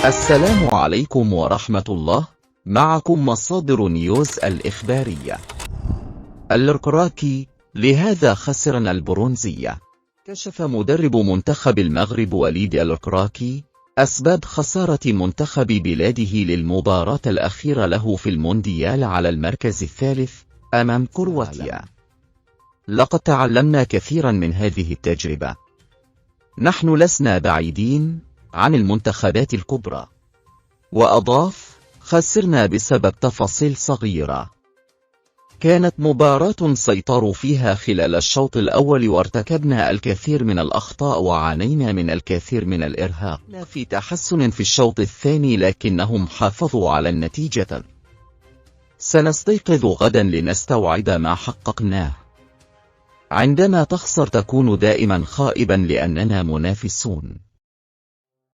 السلام عليكم ورحمة الله. معكم مصادر نيوز الإخبارية. الكراكي لهذا خسرنا البرونزية. كشف مدرب منتخب المغرب وليد الكراكي أسباب خسارة منتخب بلاده للمباراة الأخيرة له في المونديال على المركز الثالث أمام كرواتيا. لقد تعلمنا كثيرا من هذه التجربة. نحن لسنا بعيدين عن المنتخبات الكبرى. وأضاف: خسرنا بسبب تفاصيل صغيرة. كانت مباراة سيطروا فيها خلال الشوط الأول وارتكبنا الكثير من الأخطاء وعانينا من الكثير من الإرهاق. في تحسن في الشوط الثاني لكنهم حافظوا على النتيجة. سنستيقظ غدا لنستوعب ما حققناه. عندما تخسر تكون دائما خائبا لأننا منافسون.